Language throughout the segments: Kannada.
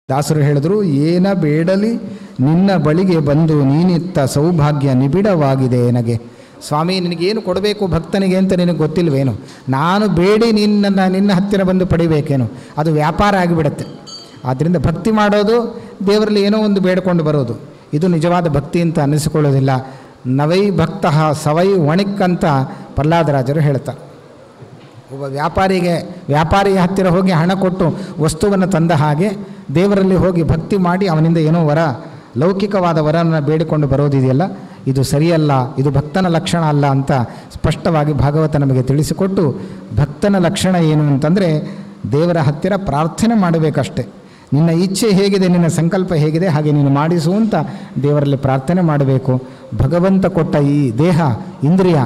ದಾಸರು ಹೇಳಿದ್ರು, ಏನ ಬೇಡಲಿ ನಿನ್ನ ಬಳಿಗೆ ಬಂದು ನೀನಿತ್ತ ಸೌಭಾಗ್ಯ ನಿಬಿಡವಾಗಿದೆ ನನಗೆ. ಸ್ವಾಮಿ, ನಿನಗೇನು ಕೊಡಬೇಕು ಭಕ್ತನಿಗೆ ಅಂತ ನಿನಗೆ ಗೊತ್ತಿಲ್ವೇನು? ನಾನು ಬೇಡಿ ನಿನ್ನ ಹತ್ತಿರ ಬಂದು ಪಡಿಬೇಕೇನು? ಅದು ವ್ಯಾಪಾರ ಆಗಿಬಿಡುತ್ತೆ. ಆದ್ದರಿಂದ ಭಕ್ತಿ ಮಾಡೋದು ದೇವರಲ್ಲಿ ಏನೋ ಒಂದು ಬೇಡಿಕೊಂಡು ಬರೋದು, ಇದು ನಿಜವಾದ ಭಕ್ತಿ ಅಂತ ಅನ್ನಿಸಿಕೊಳ್ಳೋದಿಲ್ಲ. ನವೈ ಭಕ್ತ ಸವೈ ವಣಿಕ್ ಅಂತ ಪ್ರಹ್ಲಾದರಾಜರು ಹೇಳ್ತಾರೆ. ಒಬ್ಬ ವ್ಯಾಪಾರಿಯ ಹತ್ತಿರ ಹೋಗಿ ಹಣ ಕೊಟ್ಟು ವಸ್ತುವನ್ನು ತಂದ ಹಾಗೆ ದೇವರಲ್ಲಿ ಹೋಗಿ ಭಕ್ತಿ ಮಾಡಿ ಅವನಿಂದ ಏನೋ ವರ, ಲೌಕಿಕವಾದ ವರವನ್ನು ಬೇಡಿಕೊಂಡು ಬರೋದಿದೆಯಲ್ಲ, ಇದು ಸರಿಯಲ್ಲ, ಇದು ಭಕ್ತನ ಲಕ್ಷಣ ಅಲ್ಲ ಅಂತ ಸ್ಪಷ್ಟವಾಗಿ ಭಾಗವತ ನಮಗೆ ತಿಳಿಸಿಕೊಟ್ಟು, ಭಕ್ತನ ಲಕ್ಷಣ ಏನು ಅಂತಂದರೆ ದೇವರ ಹತ್ತಿರ ಪ್ರಾರ್ಥನೆ ಮಾಡಬೇಕಷ್ಟೆ. ನಿನ್ನ ಇಚ್ಛೆ ಹೇಗಿದೆ, ನಿನ್ನ ಸಂಕಲ್ಪ ಹೇಗಿದೆ ಹಾಗೆ ನೀನು ಮಾಡಿಸು ಅಂತ ದೇವರಲ್ಲಿ ಪ್ರಾರ್ಥನೆ ಮಾಡಬೇಕು. ಭಗವಂತ ಕೊಟ್ಟ ಈ ದೇಹ, ಇಂದ್ರಿಯ,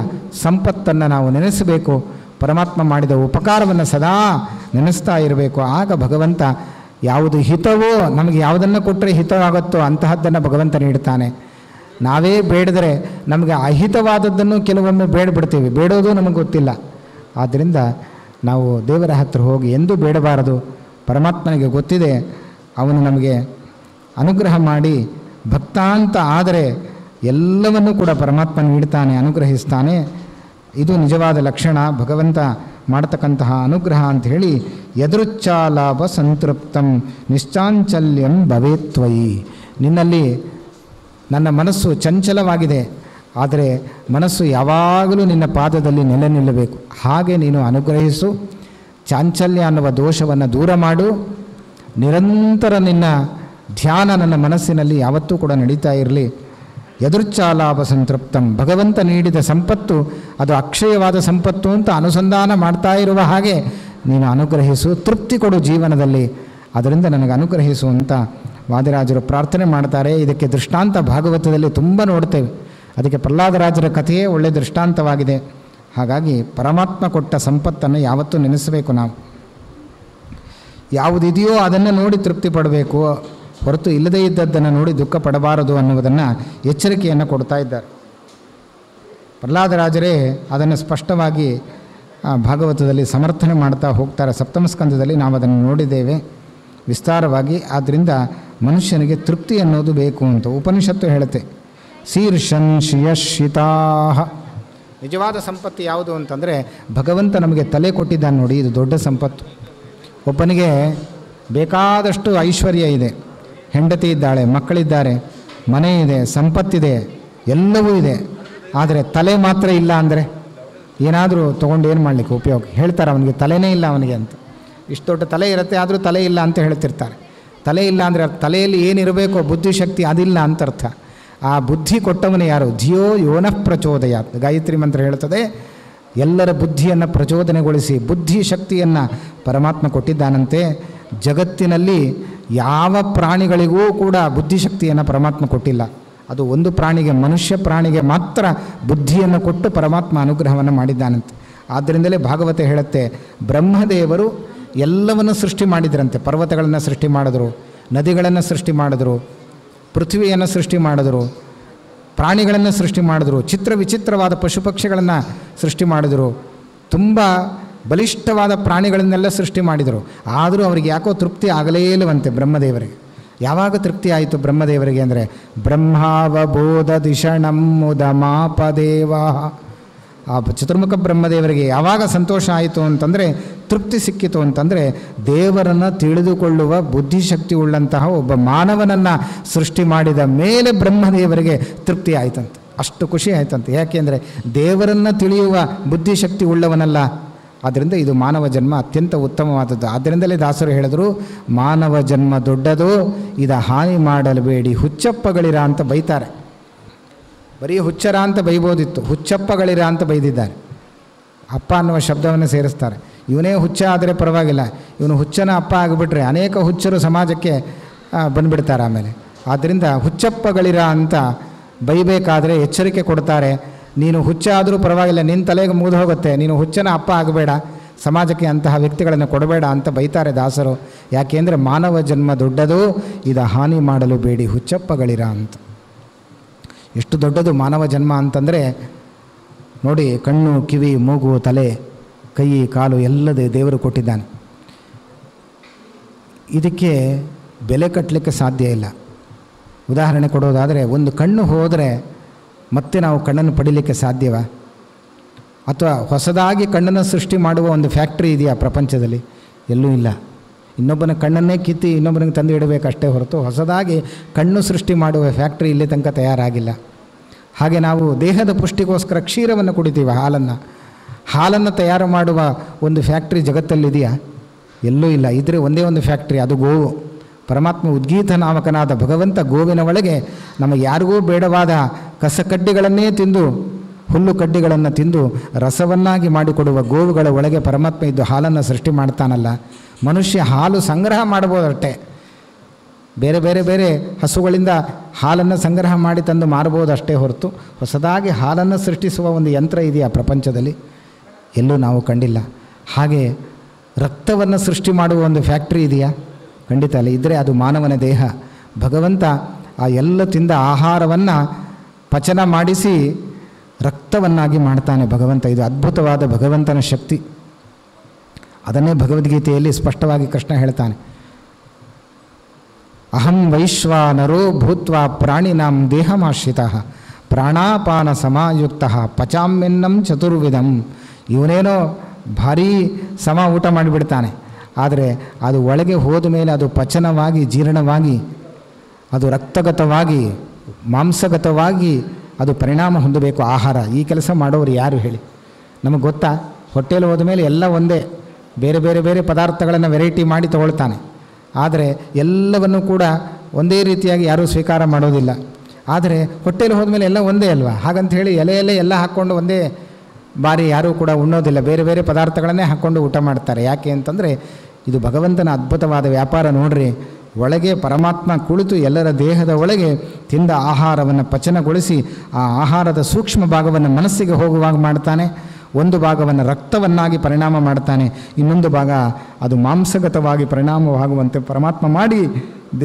ಸಂಪತ್ತನ್ನು ನಾವು ನೆನೆಸಬೇಕು. ಪರಮಾತ್ಮ ಮಾಡಿದ ಉಪಕಾರವನ್ನು ಸದಾ ನೆನೆಸ್ತಾ ಇರಬೇಕು. ಆಗ ಭಗವಂತ ಯಾವುದು ಹಿತವೋ, ನಮಗೆ ಯಾವುದನ್ನು ಕೊಟ್ಟರೆ ಹಿತವಾಗುತ್ತೋ ಅಂತಹದ್ದನ್ನು ಭಗವಂತ ನೀಡ್ತಾನೆ. ನಾವೇ ಬೇಡಿದರೆ ನಮಗೆ ಅಹಿತವಾದದ್ದನ್ನು ಕೆಲವೊಮ್ಮೆ ಬೇಡಬಿಡ್ತೀವಿ, ಬೇಡೋದು ನಮಗೆ ಗೊತ್ತಿಲ್ಲ. ಆದ್ದರಿಂದ ನಾವು ದೇವರ ಹತ್ತಿರ ಹೋಗಿ ಎಂದೂ ಬೇಡಬಾರದು. ಪರಮಾತ್ಮನಿಗೆ ಗೊತ್ತಿದೆ, ಅವನು ನಮಗೆ ಅನುಗ್ರಹ ಮಾಡಿ ಭಕ್ತ ಅಂತ ಆದರೆ ಎಲ್ಲವನ್ನೂ ಕೂಡ ಪರಮಾತ್ಮ ನೀಡ್ತಾನೆ, ಅನುಗ್ರಹಿಸ್ತಾನೆ. ಇದು ನಿಜವಾದ ಲಕ್ಷಣ, ಭಗವಂತ ಮಾಡತಕ್ಕಂತಹ ಅನುಗ್ರಹ ಅಂಥೇಳಿ. ಯದೃಚ್ಛಾಲಾಭ ಸಂತೃಪ್ತಂ ನಿಶ್ಚಾಂಚಲ್ಯಂ ಭವೇತ್ವಯಿ. ನಿನ್ನಲ್ಲಿ ನನ್ನ ಮನಸ್ಸು ಚಂಚಲವಾಗಿದೆ, ಆದರೆ ಮನಸ್ಸು ಯಾವಾಗಲೂ ನಿನ್ನ ಪಾದದಲ್ಲಿ ನೆಲೆ ನಿಲ್ಲಬೇಕು. ಹಾಗೆ ನೀನು ಅನುಗ್ರಹಿಸು. ಚಾಂಚಲ್ಯ ಅನ್ನುವ ದೋಷವನ್ನು ದೂರ ಮಾಡು. ನಿರಂತರ ನಿನ್ನ ಧ್ಯಾನ ನನ್ನ ಮನಸ್ಸಿನಲ್ಲಿ ಯಾವತ್ತೂ ಕೂಡ ನಡೀತಾ ಇರಲಿ. ಯದೃಚ್ಛಾಲಾಭ ಸಂತೃಪ್ತಂ. ಭಗವಂತ ನೀಡಿದ ಸಂಪತ್ತು ಅದು ಅಕ್ಷಯವಾದ ಸಂಪತ್ತು ಅಂತ ಅನುಸಂಧಾನ ಮಾಡ್ತಾ ಇರುವ ಹಾಗೆ ನೀನು ಅನುಗ್ರಹಿಸು, ತೃಪ್ತಿ ಕೊಡು ಜೀವನದಲ್ಲಿ. ಅದರಿಂದ ನನಗೆ ಅನುಗ್ರಹಿಸು ಅಂತ ವಾದಿರಾಜರು ಪ್ರಾರ್ಥನೆ ಮಾಡ್ತಾರೆ. ಇದಕ್ಕೆ ದೃಷ್ಟಾಂತ ಭಾಗವತದಲ್ಲಿ ತುಂಬ ನೋಡ್ತೇವೆ. ಅದಕ್ಕೆ ಪ್ರಹ್ಲಾದರಾಜರ ಕಥೆಯೇ ಒಳ್ಳೆಯ ದೃಷ್ಟಾಂತವಾಗಿದೆ. ಹಾಗಾಗಿ ಪರಮಾತ್ಮ ಕೊಟ್ಟ ಸಂಪತ್ತನ್ನು ಯಾವತ್ತೂ ನೆನೆಸಬೇಕು. ನಾವು ಯಾವುದಿದೆಯೋ ಅದನ್ನು ನೋಡಿ ತೃಪ್ತಿ ಪಡಬೇಕು, ಹೊರತು ಇಲ್ಲದೇ ಇದ್ದದ್ದನ್ನು ನೋಡಿ ದುಃಖ ಪಡಬಾರದು ಅನ್ನುವುದನ್ನು ಎಚ್ಚರಿಕೆಯನ್ನು ಕೊಡ್ತಾ ಇದ್ದಾರೆ ಪ್ರಹ್ಲಾದರಾಜರೇ. ಅದನ್ನು ಸ್ಪಷ್ಟವಾಗಿ ಭಾಗವತದಲ್ಲಿ ಸಮರ್ಥನೆ ಮಾಡ್ತಾ ಹೋಗ್ತಾರೆ. ಸಪ್ತಮ ಸ್ಕಂದದಲ್ಲಿ ನಾವು ಅದನ್ನು ನೋಡಿದ್ದೇವೆ ವಿಸ್ತಾರವಾಗಿ. ಆದ್ದರಿಂದ ಮನುಷ್ಯನಿಗೆ ತೃಪ್ತಿ ಅನ್ನೋದು ಬೇಕು ಅಂತ ಉಪನಿಷತ್ತು ಹೇಳುತ್ತೆ. ಶೀರ್ಷನ್ ಶ್ರಿಯಶ್ರಿತಾ. ನಿಜವಾದ ಸಂಪತ್ತು ಯಾವುದು ಅಂತಂದರೆ ಭಗವಂತ ನಮಗೆ ತಲೆ ಕೊಟ್ಟಿದ್ದಾನೆ ನೋಡಿ, ಇದು ದೊಡ್ಡ ಸಂಪತ್ತು. ಒಬ್ಬನಿಗೆ ಬೇಕಾದಷ್ಟು ಐಶ್ವರ್ಯ ಇದೆ, ಹೆಂಡತಿ ಇದ್ದಾಳೆ, ಮಕ್ಕಳಿದ್ದಾರೆ, ಮನೆ ಇದೆ, ಸಂಪತ್ತಿದೆ, ಎಲ್ಲವೂ ಇದೆ. ಆದರೆ ತಲೆ ಮಾತ್ರ ಇಲ್ಲ ಅಂದರೆ ಏನಾದರೂ ತೊಗೊಂಡು ಏನು ಮಾಡಲಿಕ್ಕೆ ಉಪಯೋಗ? ಹೇಳ್ತಾರೆ ಅವನಿಗೆ ತಲೆನೇ ಇಲ್ಲ ಅವನಿಗೆ ಅಂತ. ಇಷ್ಟು ದೊಡ್ಡ ತಲೆ ಇರುತ್ತೆ, ಆದರೂ ತಲೆ ಇಲ್ಲ ಅಂತ ಹೇಳ್ತಿರ್ತಾರೆ. ತಲೆ ಇಲ್ಲ ಅಂದರೆ ತಲೆಯಲ್ಲಿ ಏನಿರಬೇಕೋ ಬುದ್ಧಿಶಕ್ತಿ ಅದಿಲ್ಲ ಅಂತ ಅರ್ಥ. ಆ ಬುದ್ಧಿ ಕೊಟ್ಟವನು ಯಾರು? ಧಿಯೋ ಯೋನಃ ಪ್ರಚೋದಯಾತ್. ಗಾಯತ್ರಿ ಮಂತ್ರ ಹೇಳ್ತದೆ, ಎಲ್ಲರ ಬುದ್ಧಿಯನ್ನು ಪ್ರಚೋದನೆಗೊಳಿಸಿ ಬುದ್ಧಿ ಶಕ್ತಿಯನ್ನು ಪರಮಾತ್ಮ ಕೊಟ್ಟಿದ್ದಾನಂತೆ. ಜಗತ್ತಿನಲ್ಲಿ ಯಾವ ಪ್ರಾಣಿಗಳಿಗೂ ಕೂಡ ಬುದ್ಧಿಶಕ್ತಿಯನ್ನು ಪರಮಾತ್ಮ ಕೊಟ್ಟಿಲ್ಲ. ಅದು ಒಂದು ಪ್ರಾಣಿಗೆ, ಮನುಷ್ಯ ಪ್ರಾಣಿಗೆ ಮಾತ್ರ ಬುದ್ಧಿಯನ್ನು ಕೊಟ್ಟು ಪರಮಾತ್ಮ ಅನುಗ್ರಹವನ್ನು ಮಾಡಿದ್ದಾನಂತೆ. ಆದ್ದರಿಂದಲೇ ಭಾಗವತ ಹೇಳುತ್ತೆ, ಬ್ರಹ್ಮದೇವರು ಎಲ್ಲವನ್ನು ಸೃಷ್ಟಿ ಮಾಡಿದ್ರಂತೆ. ಪರ್ವತಗಳನ್ನು ಸೃಷ್ಟಿ ಮಾಡಿದ್ರು, ನದಿಗಳನ್ನು ಸೃಷ್ಟಿ ಮಾಡಿದ್ರು, ಪೃಥ್ವಿಯನ್ನು ಸೃಷ್ಟಿ ಮಾಡಿದ್ರು, ಪ್ರಾಣಿಗಳನ್ನು ಸೃಷ್ಟಿ ಮಾಡಿದ್ರು, ಚಿತ್ರ ವಿಚಿತ್ರವಾದ ಪಶು ಪಕ್ಷಿಗಳನ್ನು ಸೃಷ್ಟಿ ಮಾಡಿದರು, ತುಂಬ ಬಲಿಷ್ಠವಾದ ಪ್ರಾಣಿಗಳನ್ನೆಲ್ಲ ಸೃಷ್ಟಿ ಮಾಡಿದರು. ಆದರೂ ಅವರಿಗೆ ಯಾಕೋ ತೃಪ್ತಿ ಆಗಲೇ ಇಲ್ಲವಂತೆ ಬ್ರಹ್ಮದೇವರಿಗೆ. ಯಾವಾಗ ತೃಪ್ತಿ ಆಯಿತು ಬ್ರಹ್ಮದೇವರಿಗೆ ಅಂದರೆ ಬ್ರಹ್ಮಾವಬೋಧ ದಿಷಣಂ ಮುದಮಾಪದೇವ. ಆ ಚತುರ್ಮುಖ ಬ್ರಹ್ಮದೇವರಿಗೆ ಯಾವಾಗ ಸಂತೋಷ ಆಯಿತು ಅಂತಂದರೆ, ತೃಪ್ತಿ ಸಿಕ್ಕಿತು ಅಂತಂದರೆ, ದೇವರನ್ನು ತಿಳಿದುಕೊಳ್ಳುವ ಬುದ್ಧಿಶಕ್ತಿ ಉಳ್ಳಂತಹ ಒಬ್ಬ ಮಾನವನನ್ನು ಸೃಷ್ಟಿ ಮಾಡಿದ ಮೇಲೆ ಬ್ರಹ್ಮದೇವರಿಗೆ ತೃಪ್ತಿ ಆಯಿತಂತೆ. ಅಷ್ಟು ಖುಷಿ ಆಯಿತಂತೆ. ಯಾಕೆಂದರೆ ದೇವರನ್ನು ತಿಳಿಯುವ ಬುದ್ಧಿಶಕ್ತಿ ಉಳ್ಳವನಲ್ಲ. ಆದ್ದರಿಂದ ಇದು ಮಾನವ ಜನ್ಮ ಅತ್ಯಂತ ಉತ್ತಮವಾದದ್ದು. ಆದ್ದರಿಂದಲೇ ದಾಸರು ಹೇಳಿದರು, ಮಾನವ ಜನ್ಮ ದೊಡ್ಡದು, ಇದು ಹಾನಿ ಮಾಡಲಬೇಡಿ, ಹುಚ್ಚಪ್ಪಗಳಿರ ಅಂತ ಬೈತಾರೆ. ಬರೀ ಹುಚ್ಚರ ಅಂತ ಬೈಬೋದಿತ್ತು, ಹುಚ್ಚಪ್ಪಗಳಿರ ಅಂತ ಬೈದಿದ್ದಾರೆ. ಅಪ್ಪ ಅನ್ನುವ ಶಬ್ದವನ್ನು ಸೇರಿಸ್ತಾರೆ. ಇವನೇ ಹುಚ್ಚ ಆದರೆ ಪರವಾಗಿಲ್ಲ, ಇವನು ಹುಚ್ಚನ ಅಪ್ಪ ಆಗಿಬಿಟ್ರೆ ಅನೇಕ ಹುಚ್ಚರು ಸಮಾಜಕ್ಕೆ ಬಂದುಬಿಡ್ತಾರೆ ಆಮೇಲೆ. ಆದ್ದರಿಂದ ಹುಚ್ಚಪ್ಪಗಳಿರ ಅಂತ ಬೈಬೇಕಾದರೆ ಎಚ್ಚರಿಕೆ ಕೊಡ್ತಾರೆ. ನೀನು ಹುಚ್ಚ ಆದರೂ ಪರವಾಗಿಲ್ಲ, ನಿನ್ನ ತಲೆಗೆ ಮುಗಿದು ಹೋಗುತ್ತೆ, ನೀನು ಹುಚ್ಚನ ಅಪ್ಪ ಆಗಬೇಡ, ಸಮಾಜಕ್ಕೆ ಅಂತಹ ವ್ಯಕ್ತಿಗಳನ್ನು ಕೊಡಬೇಡ ಅಂತ ಬೈತಾರೆ ದಾಸರು. ಯಾಕೆಂದರೆ ಮಾನವ ಜನ್ಮ ದೊಡ್ಡದು, ಇದು ಹಾನಿ ಮಾಡಲು ಬೇಡಿ, ಹುಚ್ಚಪ್ಪಗಳಿರ ಅಂತ. ಎಷ್ಟು ದೊಡ್ಡದು ಮಾನವ ಜನ್ಮ ಅಂತಂದರೆ ನೋಡಿ, ಕಣ್ಣು, ಕಿವಿ, ಮೂಗು, ತಲೆ, ಕೈ, ಕಾಲು ಎಲ್ಲದೇ ದೇವರು ಕೊಟ್ಟಿದ್ದಾನೆ. ಇದಕ್ಕೆ ಬೆಲೆ ಕಟ್ಟಲಿಕ್ಕೆ ಸಾಧ್ಯ ಇಲ್ಲ. ಉದಾಹರಣೆ ಕೊಡೋದಾದರೆ, ಒಂದು ಕಣ್ಣು ಹೋದರೆ ಮತ್ತೆ ನಾವು ಕಣ್ಣನ್ನು ಪಡೀಲಿಕ್ಕೆ ಸಾಧ್ಯವಾ? ಅಥವಾ ಹೊಸದಾಗಿ ಕಣ್ಣನ್ನು ಸೃಷ್ಟಿ ಮಾಡುವ ಒಂದು ಫ್ಯಾಕ್ಟ್ರಿ ಇದೆಯಾ ಪ್ರಪಂಚದಲ್ಲಿ? ಎಲ್ಲೂ ಇಲ್ಲ. ಇನ್ನೊಬ್ಬನ ಕಣ್ಣನ್ನೇ ಕಿತ್ತಿ ಇನ್ನೊಬ್ಬನಿಗೆ ತಂದು ಇಡಬೇಕಷ್ಟೇ ಹೊರತು ಹೊಸದಾಗಿ ಕಣ್ಣು ಸೃಷ್ಟಿ ಮಾಡುವ ಫ್ಯಾಕ್ಟ್ರಿ ಇಲ್ಲಿ ತನಕ ತಯಾರಾಗಿಲ್ಲ. ಹಾಗೆ ನಾವು ದೇಹದ ಪುಷ್ಟಿಗೋಸ್ಕರ ಕ್ಷೀರವನ್ನು ಕುಡಿತೀವಿ, ಹಾಲನ್ನು ತಯಾರು ಮಾಡುವ ಒಂದು ಫ್ಯಾಕ್ಟ್ರಿ ಜಗತ್ತಲ್ಲಿದೆಯಾ? ಎಲ್ಲೂ ಇಲ್ಲ. ಇದ್ದರೆ ಒಂದೇ ಒಂದು ಫ್ಯಾಕ್ಟ್ರಿ, ಅದು ಗೋವು. ಪರಮಾತ್ಮ ಉದ್ಗೀತ ನಾಮಕನಾದ ಭಗವಂತ ಗೋವಿನ ಒಳಗೆ ನಮಗೆ ಯಾರಿಗೂ ಬೇಡವಾದ ಕಸಕಡ್ಡಿಗಳನ್ನೇ ತಿಂದು, ಹುಲ್ಲು ಕಡ್ಡಿಗಳನ್ನು ತಿಂದು ರಸವನ್ನಾಗಿ ಮಾಡಿಕೊಡುವ ಗೋವುಗಳ ಒಳಗೆ ಪರಮಾತ್ಮ ಇದ್ದು ಹಾಲನ್ನು ಸೃಷ್ಟಿ ಮಾಡ್ತಾನಲ್ಲ. ಮನುಷ್ಯ ಹಾಲು ಸಂಗ್ರಹ ಮಾಡ್ಬೋದಷ್ಟೇ, ಬೇರೆ ಬೇರೆ ಬೇರೆ ಹಸುಗಳಿಂದ ಹಾಲನ್ನು ಸಂಗ್ರಹ ಮಾಡಿ ತಂದು ಮಾರಬಹುದಷ್ಟೇ ಹೊರತು ಹೊಸದಾಗಿ ಹಾಲನ್ನು ಸೃಷ್ಟಿಸುವ ಒಂದು ಯಂತ್ರ ಇದೆಯಾ ಪ್ರಪಂಚದಲ್ಲಿ? ಎಲ್ಲೂ ನಾವು ಕಂಡಿಲ್ಲ. ಹಾಗೆ ರಕ್ತವನ್ನು ಸೃಷ್ಟಿ ಮಾಡುವ ಒಂದು ಫ್ಯಾಕ್ಟ್ರಿ ಇದೆಯಾ? ಖಂಡಿತ ಅಲ್ಲ. ಇದ್ದರೆ ಅದು ಮಾನವನ ದೇಹ. ಭಗವಂತ ಆ ಎಲ್ಲ ತಿಂದ ಆಹಾರವನ್ನು ಪಚನ ಮಾಡಿಸಿ ರಕ್ತವನ್ನಾಗಿ ಮಾಡ್ತಾನೆ ಭಗವಂತ. ಇದು ಅದ್ಭುತವಾದ ಭಗವಂತನ ಶಕ್ತಿ. ಅದನ್ನೇ ಭಗವದ್ಗೀತೆಯಲ್ಲಿ ಸ್ಪಷ್ಟವಾಗಿ ಕೃಷ್ಣ ಹೇಳ್ತಾನೆ, ಅಹಂ ವೈಶ್ವಾನರೋ ಭೂತ್ವ ಪ್ರಾಣಿನಾಂ ದೇಹಮಾಶ್ರಿತಃ ಪ್ರಾಣಾಪಾನ ಸಮಾಯುಕ್ತ ಪಚಾಮ್ಯನ್ನಂ ಚತುರ್ವಿಧಂ. ಇವನೇನೋ ಭಾರೀ ಸಮ ಊಟ ಮಾಡಿಬಿಡ್ತಾನೆ, ಆದರೆ ಅದು ಒಳಗೆ ಹೋದ ಮೇಲೆ ಅದು ಪಚನವಾಗಿ ಜೀರ್ಣವಾಗಿ ಅದು ರಕ್ತಗತವಾಗಿ ಮಾಂಸಗತವಾಗಿ ಅದು ಪರಿಣಾಮ ಹೊಂದಬೇಕು ಆಹಾರ. ಈ ಕೆಲಸ ಮಾಡೋರು ಯಾರು ಹೇಳಿ? ನಮಗೆ ಗೊತ್ತಾ? ಹೊಟ್ಟೆಯಲ್ಲಿ ಹೋದ ಮೇಲೆ ಎಲ್ಲ ಒಂದೇ, ಬೇರೆ ಬೇರೆ ಬೇರೆ ಪದಾರ್ಥಗಳನ್ನು ವೆರೈಟಿ ಮಾಡಿ ತಗೊಳ್ತಾನೆ, ಆದರೆ ಎಲ್ಲವನ್ನು ಕೂಡ ಒಂದೇ ರೀತಿಯಾಗಿ ಯಾರೂ ಸ್ವೀಕಾರ ಮಾಡೋದಿಲ್ಲ. ಆದರೆ ಹೊಟ್ಟೆಯಲ್ಲಿ ಹೋದ ಮೇಲೆ ಎಲ್ಲ ಒಂದೇ ಅಲ್ವಾ? ಹಾಗಂತ ಹೇಳಿ ಎಲೆಯಲ್ಲೇ ಎಲ್ಲ ಹಾಕ್ಕೊಂಡು ಒಂದೇ ಬಾರಿ ಯಾರೂ ಕೂಡ ಉಣ್ಣೋದಿಲ್ಲ, ಬೇರೆ ಬೇರೆ ಪದಾರ್ಥಗಳನ್ನೇ ಹಾಕ್ಕೊಂಡು ಊಟ ಮಾಡ್ತಾರೆ. ಯಾಕೆ ಅಂತಂದರೆ ಇದು ಭಗವಂತನ ಅದ್ಭುತವಾದ ವ್ಯಾಪಾರ. ನೋಡ್ರಿ, ಒಳಗೆ ಪರಮಾತ್ಮ ಕುಳಿತು ಎಲ್ಲರ ದೇಹದ ಒಳಗೆ ತಿಂದ ಆಹಾರವನ್ನು ಪಚನಗೊಳಿಸಿ ಆ ಆಹಾರದ ಸೂಕ್ಷ್ಮ ಭಾಗವನ್ನು ಮನಸ್ಸಿಗೆ ಹೋಗುವಾಗ ಮಾಡ್ತಾನೆ, ಒಂದು ಭಾಗವನ್ನು ರಕ್ತವನ್ನಾಗಿ ಪರಿಣಾಮ ಮಾಡ್ತಾನೆ, ಇನ್ನೊಂದು ಭಾಗ ಅದು ಮಾಂಸಗತವಾಗಿ ಪರಿಣಾಮವಾಗುವಂತೆ ಪರಮಾತ್ಮ ಮಾಡಿ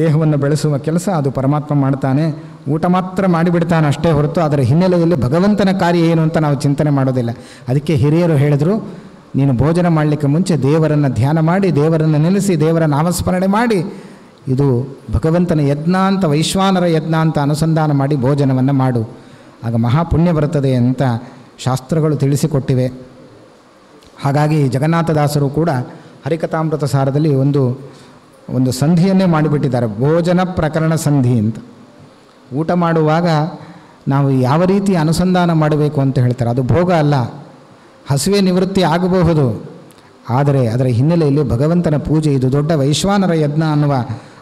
ದೇಹವನ್ನು ಬೆಳೆಸುವ ಕೆಲಸ ಅದು ಪರಮಾತ್ಮ ಮಾಡ್ತಾನೆ. ಊಟ ಮಾತ್ರ ಮಾಡಿಬಿಡ್ತಾನೆ ಅಷ್ಟೇ ಹೊರತು ಅದರ ಹಿನ್ನೆಲೆಯಲ್ಲಿ ಭಗವಂತನ ಕಾರ್ಯ ಏನು ಅಂತ ನಾವು ಚಿಂತನೆ ಮಾಡೋದಿಲ್ಲ. ಅದಕ್ಕೆ ಹಿರಿಯರು ಹೇಳಿದರು, ನೀನು ಭೋಜನ ಮಾಡಲಿಕ್ಕೆ ಮುಂಚೆ ದೇವರನ್ನು ಧ್ಯಾನ ಮಾಡಿ, ದೇವರನ್ನು ನೆನೆಸಿ, ದೇವರ ನಾಮಸ್ಮರಣೆ ಮಾಡಿ, ಇದು ಭಗವಂತನ ಯಜ್ಞ ಅಂತ, ವೈಶ್ವಾನರ ಯಜ್ಞ ಅಂತ ಅನುಸಂಧಾನ ಮಾಡಿ ಭೋಜನವನ್ನು ಮಾಡು, ಆಗ ಮಹಾಪುಣ್ಯ ಬರುತ್ತದೆ ಅಂತ ಶಾಸ್ತ್ರಗಳು ತಿಳಿಸಿಕೊಟ್ಟಿವೆ. ಹಾಗಾಗಿ ಜಗನ್ನಾಥದಾಸರು ಕೂಡ ಹರಿಕಥಾಮೃತ ಸಾರದಲ್ಲಿ ಒಂದು ಸಂಧಿಯನ್ನೇ ಮಾಡಿಬಿಟ್ಟಿದ್ದಾರೆ, ಭೋಜನ ಪ್ರಕರಣ ಸಂಧಿ ಅಂತ. ಊಟ ಮಾಡುವಾಗ ನಾವು ಯಾವ ರೀತಿ ಅನುಸಂಧಾನ ಮಾಡಬೇಕು ಅಂತ ಹೇಳ್ತಾರೆ. ಅದು ಭೋಗ ಅಲ್ಲ, ಹಸಿವೆ ನಿವೃತ್ತಿ ಆಗಬಹುದು, ಆದರೆ ಅದರ ಹಿನ್ನೆಲೆಯಲ್ಲಿ ಭಗವಂತನ ಪೂಜೆ, ಇದು ದೊಡ್ಡ ವೈಶ್ವಾನರ ಯಜ್ಞ ಅನ್ನುವ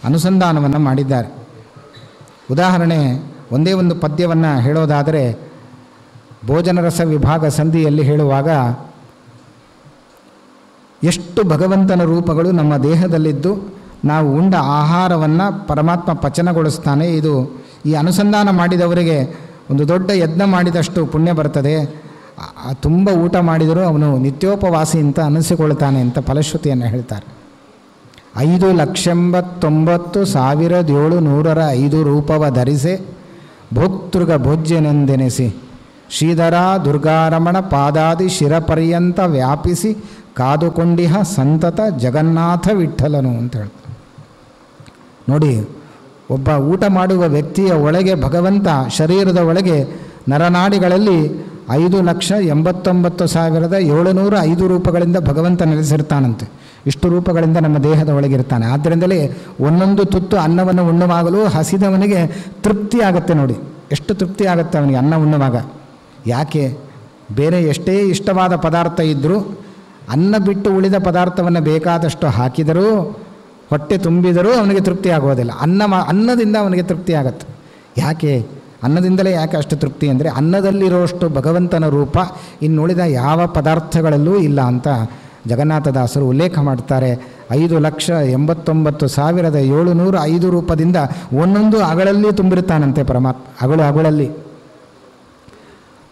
ಅನುಸಂಧಾನವನ್ನು ಮಾಡಿದ್ದಾರೆ. ಉದಾಹರಣೆ, ಒಂದೇ ಒಂದು ಪದ್ಯವನ್ನು ಹೇಳೋದಾದರೆ, ಭೋಜನ ರಸ ವಿಭಾಗ ಸಂಧಿಯಲ್ಲಿ ಹೇಳುವಾಗ ಎಷ್ಟು ಭಗವಂತನ ರೂಪಗಳು ನಮ್ಮ ದೇಹದಲ್ಲಿದ್ದು ನಾವು ಉಂಡ ಆಹಾರವನ್ನು ಪರಮಾತ್ಮ ಪಚನಗೊಳಿಸ್ತಾನೆ. ಇದು ಈ ಅನುಸಂಧಾನ ಮಾಡಿದವರಿಗೆ ಒಂದು ದೊಡ್ಡ ಯಜ್ಞ ಮಾಡಿದಷ್ಟು ಪುಣ್ಯ ಬರ್ತದೆ. ತುಂಬ ಊಟ ಮಾಡಿದರೂ ಅವನು ನಿತ್ಯೋಪವಾಸಿ ಅಂತ ಅನಿಸಿಕೊಳ್ತಾನೆ ಅಂತ ಫಲಶ್ರುತಿಯನ್ನು ಹೇಳ್ತಾರೆ. 5,89,705 ರೂಪವ ಧರಿಸೆ ಭೋಕ್ತೃಗ ಭೋಜ್ಯನೆಂದೆನಿಸಿ ಶ್ರೀಧರ ದುರ್ಗಾರಮಣ ಪಾದಾದಿ ಶಿರಪರ್ಯಂತ ವ್ಯಾಪಿಸಿ ಕಾದುಕೊಂಡಿಹ ಸಂತತ ಜಗನ್ನಾಥ ವಿಠ್ಠಲನು ಅಂತ ಹೇಳ್ತಾರೆ. ನೋಡಿ, ಒಬ್ಬ ಊಟ ಮಾಡುವ ವ್ಯಕ್ತಿಯ ಒಳಗೆ ಭಗವಂತ ಶರೀರದ ಒಳಗೆ ನರನಾಡಿಗಳಲ್ಲಿ 5,89,705 ರೂಪಗಳಿಂದ ಭಗವಂತ ನೆಲೆಸಿರ್ತಾನಂತೆ. ಇಷ್ಟು ರೂಪಗಳಿಂದ ನಮ್ಮ ದೇಹದ ಒಳಗಿರ್ತಾನೆ. ಆದ್ದರಿಂದಲೇ ಒಂದೊಂದು ತುತ್ತು ಅನ್ನವನ್ನು ಉಣ್ಣುವಾಗಲೂ ಹಸಿದವನಿಗೆ ತೃಪ್ತಿ ಆಗುತ್ತೆ. ನೋಡಿ, ಎಷ್ಟು ತೃಪ್ತಿ ಆಗುತ್ತೆ ಅವನಿಗೆ ಅನ್ನ ಉಣ್ಣುವಾಗ. ಯಾಕೆ? ಬೇರೆ ಎಷ್ಟೇ ಇಷ್ಟವಾದ ಪದಾರ್ಥ ಇದ್ದರೂ ಅನ್ನ ಬಿಟ್ಟು ಉಳಿದ ಪದಾರ್ಥವನ್ನು ಬೇಕಾದಷ್ಟು ಹಾಕಿದರೂ, ಹೊಟ್ಟೆ ತುಂಬಿದರೂ ಅವನಿಗೆ ತೃಪ್ತಿ ಆಗೋದಿಲ್ಲ. ಅನ್ನದಿಂದ ಅವನಿಗೆ ತೃಪ್ತಿ ಆಗುತ್ತೆ. ಯಾಕೆ? ಅನ್ನದಿಂದಲೇ ಯಾಕೆ ಅಷ್ಟು ತೃಪ್ತಿ ಅಂದರೆ, ಅನ್ನದಲ್ಲಿರೋಷ್ಟು ಭಗವಂತನ ರೂಪ ಇನ್ನುಳಿದ ಯಾವ ಪದಾರ್ಥಗಳಲ್ಲೂ ಇಲ್ಲ ಅಂತ ಜಗನ್ನಾಥದಾಸರು ಉಲ್ಲೇಖ ಮಾಡ್ತಾರೆ. 5,89,705 ರೂಪದಿಂದ ಒಂದೊಂದು ಅಗಳಲ್ಲಿ ತುಂಬಿರ್ತಾನಂತೆ ಪರಮಾತ್ಮ, ಅಗಳಲ್ಲಿ.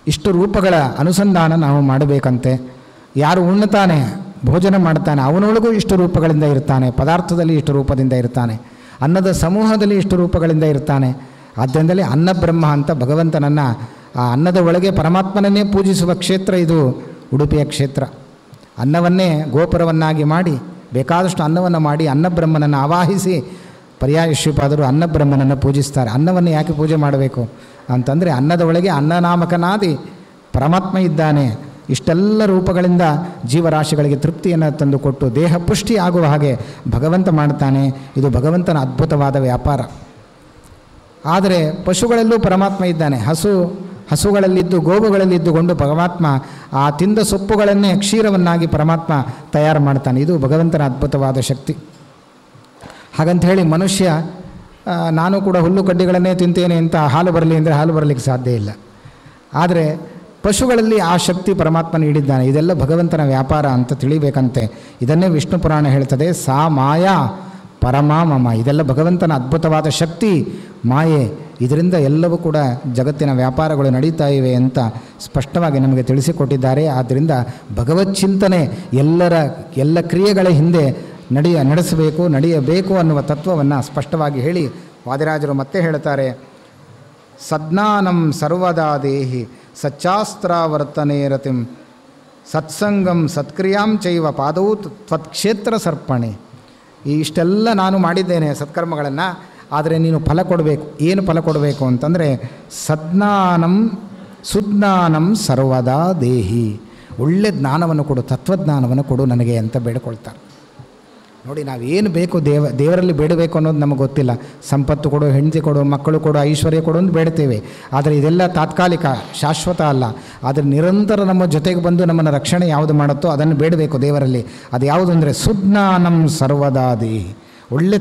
ಇಷ್ಟು ರೂಪಗಳ ಅನುಸಂಧಾನ ನಾವು ಮಾಡಬೇಕಂತೆ. ಯಾರು ಉಣ್ಣುತ್ತಾನೆ, ಭೋಜನ ಮಾಡ್ತಾನೆ, ಅವನೊಳಗೂ ಇಷ್ಟು ರೂಪಗಳಿಂದ ಇರ್ತಾನೆ, ಪದಾರ್ಥದಲ್ಲಿ ಇಷ್ಟು ರೂಪದಿಂದ ಇರ್ತಾನೆ, ಅನ್ನದ ಸಮೂಹದಲ್ಲಿ ಇಷ್ಟು ರೂಪಗಳಿಂದ ಇರ್ತಾನೆ. ಆದ್ದರಿಂದಲೇ ಅನ್ನಬ್ರಹ್ಮ ಅಂತ ಭಗವಂತನನ್ನು, ಆ ಅನ್ನದ ಒಳಗೆ ಪರಮಾತ್ಮನನ್ನೇ ಪೂಜಿಸುವ ಕ್ಷೇತ್ರ ಇದು ಉಡುಪಿಯ ಕ್ಷೇತ್ರ. ಅನ್ನವನ್ನೇ ಗೋಪುರವನ್ನಾಗಿ ಮಾಡಿ, ಬೇಕಾದಷ್ಟು ಅನ್ನವನ್ನು ಮಾಡಿ ಅನ್ನಬ್ರಹ್ಮನನ್ನು ಆವಾಹಿಸಿ ಪರ್ಯಾಯ ಶ್ರೀಪಾದರು ಅನ್ನಬ್ರಹ್ಮನನ್ನು ಪೂಜಿಸ್ತಾರೆ. ಅನ್ನವನ್ನು ಯಾಕೆ ಪೂಜೆ ಮಾಡಬೇಕು ಅಂತಂದರೆ ಅನ್ನದ ಒಳಗೆ ಅನ್ನನಾಮಕನಾದಿ ಪರಮಾತ್ಮ ಇದ್ದಾನೆ. ಇಷ್ಟೆಲ್ಲ ರೂಪಗಳಿಂದ ಜೀವರಾಶಿಗಳಿಗೆ ತೃಪ್ತಿಯನ್ನು ತಂದುಕೊಟ್ಟು ದೇಹ ಪುಷ್ಟಿ ಆಗುವ ಹಾಗೆ ಭಗವಂತ ಮಾಡ್ತಾನೆ. ಇದು ಭಗವಂತನ ಅದ್ಭುತವಾದ ವ್ಯಾಪಾರ. ಆದರೆ ಪಶುಗಳಲ್ಲೂ ಪರಮಾತ್ಮ ಇದ್ದಾನೆ. ಹಸುಗಳಲ್ಲಿದ್ದು ಗೋವುಗಳಲ್ಲಿದ್ದುಕೊಂಡು ಪರಮಾತ್ಮ ಆ ತಿಂದ ಸೊಪ್ಪುಗಳನ್ನೇ ಕ್ಷೀರವನ್ನಾಗಿ ಪರಮಾತ್ಮ ತಯಾರು ಮಾಡ್ತಾನೆ. ಇದು ಭಗವಂತನ ಅದ್ಭುತವಾದ ಶಕ್ತಿ. ಹಾಗಂತ ಹೇಳಿ ಮನುಷ್ಯ ನಾನು ಕೂಡ ಹುಲ್ಲು ಕಡ್ಡಿಗಳನ್ನೇ ತಿಂತೇನೆ ಅಂತ ಹಾಲು ಬರಲಿ ಅಂದರೆ ಹಾಲು ಬರಲಿಕ್ಕೆ ಸಾಧ್ಯ ಇಲ್ಲ. ಆದರೆ ಪಶುಗಳಲ್ಲಿ ಆ ಶಕ್ತಿ ಪರಮಾತ್ಮ ನೀಡಿದ್ದಾನೆ. ಇದೆಲ್ಲ ಭಗವಂತನ ವ್ಯಾಪಾರ ಅಂತ ತಿಳಿಬೇಕಂತೆ. ಇದನ್ನೇ ವಿಷ್ಣು ಪುರಾಣ ಹೇಳ್ತದೆ, ಸಾ ಮಾಯಾ ಪರಮಾ ಮಮ. ಇದೆಲ್ಲ ಭಗವಂತನ ಅದ್ಭುತವಾದ ಶಕ್ತಿ, ಮಾಯೆ. ಇದರಿಂದ ಎಲ್ಲವೂ ಕೂಡ ಜಗತ್ತಿನ ವ್ಯಾಪಾರಗಳು ನಡೀತಾ ಇವೆ ಅಂತ ಸ್ಪಷ್ಟವಾಗಿ ನಮಗೆ ತಿಳಿಸಿಕೊಟ್ಟಿದ್ದಾರೆ. ಆದ್ದರಿಂದ ಭಗವತ್ ಚಿಂತನೆ ಎಲ್ಲ ಕ್ರಿಯೆಗಳ ಹಿಂದೆ ನಡೆಯಬೇಕು ಅನ್ನುವ ತತ್ವವನ್ನು ಸ್ಪಷ್ಟವಾಗಿ ಹೇಳಿ ವಾದಿರಾಜರು ಮತ್ತೆ ಹೇಳ್ತಾರೆ, ಸಜ್ಞಾನಂ ಸರ್ವದಾ ದೇಹಿ ಸಚ್ಚಾಸ್ತ್ರಾವರ್ತನೆ ರತಿಂ ಸತ್ಸಂಗಂ ಸತ್ಕ್ರಿಯಾಂ ಚೈವ ಪಾದೌ ತ್ವತ್ಕ್ಷೇತ್ರ ಸರ್ಪಣೆ. ಇಷ್ಟೆಲ್ಲ ನಾನು ಮಾಡಿದ್ದೇನೆ ಸತ್ಕರ್ಮಗಳನ್ನು, ಆದರೆ ನೀನು ಫಲ ಕೊಡಬೇಕು. ಏನು ಫಲ ಕೊಡಬೇಕು ಅಂತಂದರೆ ಸುಜ್ಞಾನಂ ಸರ್ವದಾ ದೇಹಿ, ಒಳ್ಳೆ ಜ್ಞಾನವನ್ನು ಕೊಡು, ತತ್ವಜ್ಞಾನವನ್ನು ಕೊಡು ನನಗೆ ಅಂತ ಬೇಡಿಕೊಳ್ತಾರೆ. ನೋಡಿ, ನಾವೇನು ಬೇಕು ದೇವರಲ್ಲಿ ಬೇಡಬೇಕು ಅನ್ನೋದು ನಮಗೆ ಗೊತ್ತಿಲ್ಲ. ಸಂಪತ್ತು ಕೊಡು, ಹೆಂಡತಿ ಕೊಡು, ಮಕ್ಕಳು ಕೊಡು, ಐಶ್ವರ್ಯ ಕೊಡು ಅಂತ ಬೇಡ್ತೇವೆ. ಆದರೆ ಇದೆಲ್ಲ ತಾತ್ಕಾಲಿಕ, ಶಾಶ್ವತ ಅಲ್ಲ. ಆದರೆ ನಿರಂತರ ನಮ್ಮ ಜೊತೆಗೆ ಬಂದು ನಮ್ಮನ್ನು ರಕ್ಷಣೆ ಯಾವುದು ಮಾಡುತ್ತೋ ಅದನ್ನು ಬೇಡಬೇಕು ದೇವರಲ್ಲಿ. ಅದು ಯಾವುದು ಅಂದರೆ ಸುಜ್ಞಾನಂ ಸರ್ವದಾ ದೇಹಿ, ಒಳ್ಳೆ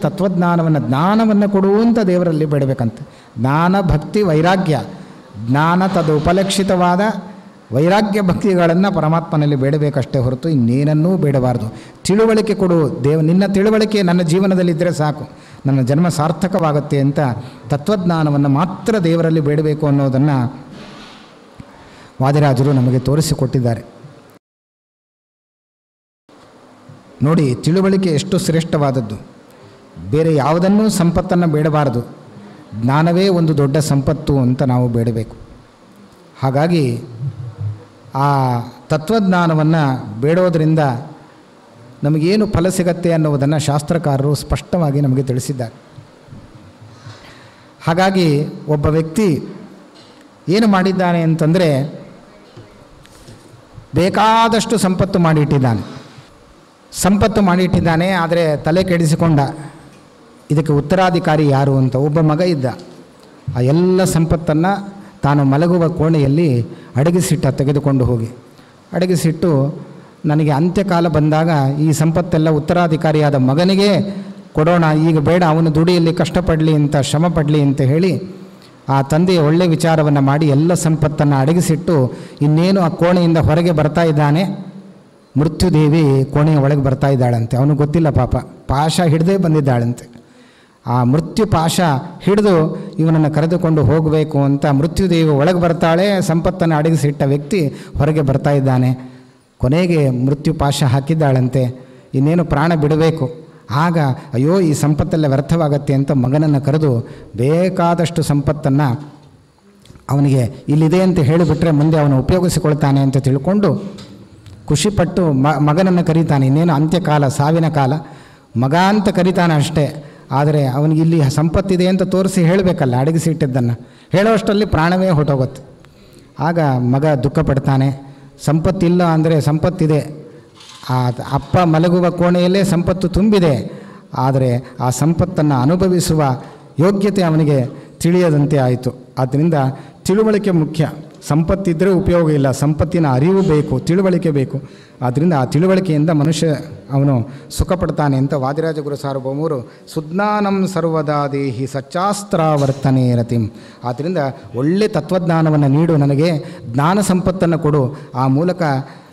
ಜ್ಞಾನವನ್ನು ಕೊಡುವಂಥ ದೇವರಲ್ಲಿ ಬೇಡಬೇಕಂತೆ. ಜ್ಞಾನ ಭಕ್ತಿ ವೈರಾಗ್ಯ, ಜ್ಞಾನ ತದುಪಲಕ್ಷಿತವಾದ ವೈರಾಗ್ಯ ಭಕ್ತಿಗಳನ್ನು ಪರಮಾತ್ಮನಲ್ಲಿ ಬೇಡಬೇಕಷ್ಟೇ ಹೊರತು ಇನ್ನೇನನ್ನೂ ಬೇಡಬಾರ್ದು. ತಿಳುವಳಿಕೆ ಕೊಡು ನಿನ್ನ ತಿಳುವಳಿಕೆ ನನ್ನ ಜೀವನದಲ್ಲಿದ್ದರೆ ಸಾಕು, ನನ್ನ ಜನ್ಮ ಸಾರ್ಥಕವಾಗುತ್ತೆ ಅಂತ ತತ್ವಜ್ಞಾನವನ್ನು ಮಾತ್ರ ದೇವರಲ್ಲಿ ಬೇಡಬೇಕು ಅನ್ನೋದನ್ನು ವಾದಿರಾಜರು ನಮಗೆ ತೋರಿಸಿಕೊಟ್ಟಿದ್ದಾರೆ. ನೋಡಿ, ತಿಳುವಳಿಕೆ ಎಷ್ಟು ಶ್ರೇಷ್ಠವಾದದ್ದು. ಬೇರೆ ಯಾವುದನ್ನೂ ಸಂಪತ್ತನ್ನು ಬೇಡಬಾರದು, ಜ್ಞಾನವೇ ಒಂದು ದೊಡ್ಡ ಸಂಪತ್ತು ಅಂತ ನಾವು ಬೇಡಬೇಕು. ಹಾಗಾಗಿ ಆ ತತ್ವಜ್ಞಾನವನ್ನು ಬೇಡೋದರಿಂದ ನಮಗೇನು ಫಲ ಸಿಗತ್ತೆ ಅನ್ನುವುದನ್ನು ಶಾಸ್ತ್ರಕಾರರು ಸ್ಪಷ್ಟವಾಗಿ ನಮಗೆ ತಿಳಿಸಿದ್ದಾರೆ. ಹಾಗಾಗಿ ಒಬ್ಬ ವ್ಯಕ್ತಿ ಏನು ಮಾಡಿದ್ದಾನೆ ಅಂತಂದರೆ, ಬೇಕಾದಷ್ಟು ಸಂಪತ್ತು ಮಾಡಿಟ್ಟಿದ್ದಾನೆ. ಆದರೆ ತಲೆ ಕೆಡಿಸಿಕೊಂಡ, ಇದಕ್ಕೆ ಉತ್ತರಾಧಿಕಾರಿ ಯಾರು ಅಂತ. ಒಬ್ಬ ಮಗ ಇದ್ದ. ಆ ಎಲ್ಲ ಸಂಪತ್ತನ್ನು ತಾನು ಮಲಗುವ ಕೋಣೆಯಲ್ಲಿ ತೆಗೆದುಕೊಂಡು ಹೋಗಿ ಅಡಗಿಸಿಟ್ಟು, ನನಗೆ ಅಂತ್ಯಕಾಲ ಬಂದಾಗ ಈ ಸಂಪತ್ತೆಲ್ಲ ಉತ್ತರಾಧಿಕಾರಿಯಾದ ಮಗನಿಗೆ ಕೊಡೋಣ, ಈಗ ಬೇಡ, ಅವನು ದುಡಿಯಲ್ಲಿ ಕಷ್ಟಪಡಲಿ ಅಂತ, ಶ್ರಮ ಪಡಲಿ ಅಂತ ಹೇಳಿ ಆ ತಂದೆಯ ಒಳ್ಳೆಯ ವಿಚಾರವನ್ನು ಮಾಡಿ ಎಲ್ಲ ಸಂಪತ್ತನ್ನು ಅಡಗಿಸಿಟ್ಟು ಇನ್ನೇನು ಆ ಕೋಣೆಯಿಂದ ಹೊರಗೆ ಬರ್ತಾ ಇದ್ದಾನೆ. ಮೃತ್ಯುದೇವಿ ಕೋಣೆಯ ಒಳಗೆ ಬರ್ತಾ ಇದ್ದಾಳಂತೆ. ಅವನು ಗೊತ್ತಿಲ್ಲ ಪಾಪ, ಪಾಶ ಹಿಡದೇ ಬಂದಿದ್ದಾಳಂತೆ. ಆ ಮೃತ್ಯು ಪಾಶ ಹಿಡಿದು ಇವನನ್ನು ಕರೆದುಕೊಂಡು ಹೋಗಬೇಕು ಅಂತ ಮೃತ್ಯುದೇವಿ ಒಳಗೆ ಬರ್ತಾಳೆ. ಸಂಪತ್ತನ್ನು ಅಡಗಿಸಿಟ್ಟ ವ್ಯಕ್ತಿ ಹೊರಗೆ ಬರ್ತಾ ಇದ್ದಾನೆ. ಕೊನೆಗೆ ಮೃತ್ಯು ಪಾಶ ಹಾಕಿದ್ದಾಳಂತೆ, ಇನ್ನೇನು ಪ್ರಾಣ ಬಿಡಬೇಕು. ಆಗ ಅಯ್ಯೋ ಈ ಸಂಪತ್ತೆಲ್ಲ ವ್ಯರ್ಥವಾಗತ್ತೆ ಅಂತ ಮಗನನ್ನು ಕರೆದು ಬೇಕಾದಷ್ಟು ಸಂಪತ್ತನ್ನು ಅವನಿಗೆ ಇಲ್ಲಿದೆ ಅಂತ ಹೇಳಿಬಿಟ್ರೆ ಮುಂದೆ ಅವನು ಉಪಯೋಗಿಸಿಕೊಳ್ತಾನೆ ಅಂತ ತಿಳ್ಕೊಂಡು ಖುಷಿಪಟ್ಟು ಮಗನನ್ನು ಕರೀತಾನೆ. ಇನ್ನೇನು ಅಂತ್ಯಕಾಲ, ಸಾವಿನ ಕಾಲ, ಮಗ ಅಂತ ಕರೀತಾನೆ ಅಷ್ಟೇ. ಆದರೆ ಅವನಿಗೆ ಇಲ್ಲಿ ಸಂಪತ್ತಿದೆ ಅಂತ ತೋರಿಸಿ ಹೇಳಬೇಕಲ್ಲ, ಅಡಗಿಸಿಟ್ಟಿದ್ದನ್ನು ಹೇಳೋಷ್ಟರಲ್ಲಿ ಪ್ರಾಣವೇ ಹೊರಟೋಗುತ್ತೆ. ಆಗ ಮಗ ದುಃಖ ಪಡ್ತಾನೆ. ಸಂಪತ್ತಿಲ್ಲ ಅಂದರೆ ಸಂಪತ್ತಿದೆ, ಆ ಅಪ್ಪ ಮಲಗುವ ಕೋಣೆಯಲ್ಲೇ ಸಂಪತ್ತು ತುಂಬಿದೆ. ಆದರೆ ಆ ಸಂಪತ್ತನ್ನು ಅನುಭವಿಸುವ ಯೋಗ್ಯತೆ ಅವನಿಗೆ ತಿಳಿಯದಂತೆ ಆಯಿತು. ಆದ್ದರಿಂದ ತಿಳುವಳಿಕೆ ಮುಖ್ಯ. ಸಂಪತ್ತಿದ್ದರೆ ಉಪಯೋಗ ಇಲ್ಲ, ಸಂಪತ್ತಿನ ಅರಿವು ಬೇಕು, ತಿಳುವಳಿಕೆ ಬೇಕು. ಆದ್ದರಿಂದ ಆ ತಿಳುವಳಿಕೆಯಿಂದ ಮನುಷ್ಯ ಅವನು ಸುಖ ಪಡ್ತಾನೆ ಅಂತ ವಾದಿರಾಜ ಗುರು ಸಾರ್ವಭೌಮರು ಸುಜ್ಞಾನಂ ಸರ್ವದಾ ದೇಹಿ ಸಚ್ಚಾಸ್ತ್ರಾವರ್ತನೆ ರತಿಂ. ಆದ್ದರಿಂದ ಒಳ್ಳೆ ತತ್ವಜ್ಞಾನವನ್ನು ನೀಡು, ನನಗೆ ಜ್ಞಾನ ಸಂಪತ್ತನ್ನು ಕೊಡು. ಆ ಮೂಲಕ,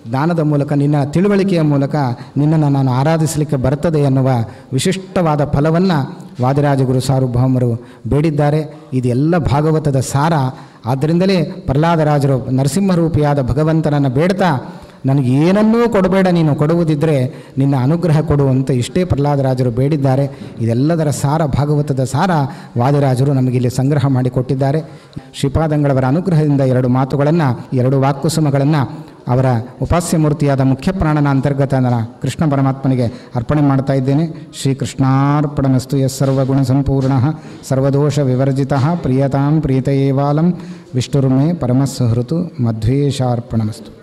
ಜ್ಞಾನದ ಮೂಲಕ, ನಿನ್ನ ತಿಳುವಳಿಕೆಯ ಮೂಲಕ ನಿನ್ನನ್ನು ನಾನು ಆರಾಧಿಸಲಿಕ್ಕೆ ಬರ್ತದೆ ಎನ್ನುವ ವಿಶಿಷ್ಟವಾದ ಫಲವನ್ನು ವಾದಿರಾಜ ಗುರು ಸಾರ್ವಭೌಮರು ಬೇಡಿದ್ದಾರೆ. ಇದೆಲ್ಲ ಭಾಗವತದ ಸಾರ. ಆದ್ದರಿಂದಲೇ ಪ್ರಹ್ಲಾದರಾಜರು ನರಸಿಂಹರೂಪಿಯಾದ ಭಗವಂತನನ್ನು ಬೇಡ್ತಾ, ನನಗೆ ಏನನ್ನೂ ಕೊಡಬೇಡ, ನೀನು ಕೊಡುವುದಿದ್ದರೆ ನಿನ್ನ ಅನುಗ್ರಹ ಕೊಡು ಅಂತ ಇಷ್ಟೇ ಪ್ರಹ್ಲಾದರಾಜರು ಬೇಡಿದ್ದಾರೆ. ಇದೆಲ್ಲದರ ಸಾರ, ಭಾಗವತದ ಸಾರ ವಾದಿರಾಜರು ನಮಗಿಲ್ಲಿ ಸಂಗ್ರಹ ಮಾಡಿಕೊಟ್ಟಿದ್ದಾರೆ. ಶ್ರೀಪಾದಂಗಳವರ ಅನುಗ್ರಹದಿಂದ 2 ಮಾತುಗಳನ್ನು, 2 ವಾಕ್ಕುಸುಮಗಳನ್ನು ಅವರ ಉಪಾಸ್ಯ ಮೂರ್ತಿಯಾದ ಮುಖ್ಯ ಪ್ರಾಣನ ಅಂತರ್ಗತ ಕೃಷ್ಣ ಪರಮಾತ್ಮನಿಗೆ ಅರ್ಪಣೆ ಮಾಡ್ತಾ ಇದ್ದೇನೆ. ಶ್ರೀಕೃಷ್ಣಾರ್ಪಣಮಸ್ತು. ಯಸ್ಸರ್ವಗುಣ ಸಂಪೂರ್ಣ ಸರ್ವದೋಷ ವಿವರ್ಜಿತ ಪ್ರಿಯತಾಂ ಪ್ರೀತಯೇವಾಲಂ ವಿಷ್ಣುರ್ಮೇ ಪರಮಸ್ಸುಹೃತು ಮಧ್ವೇಶಾರ್ಪಣಮಸ್ತು.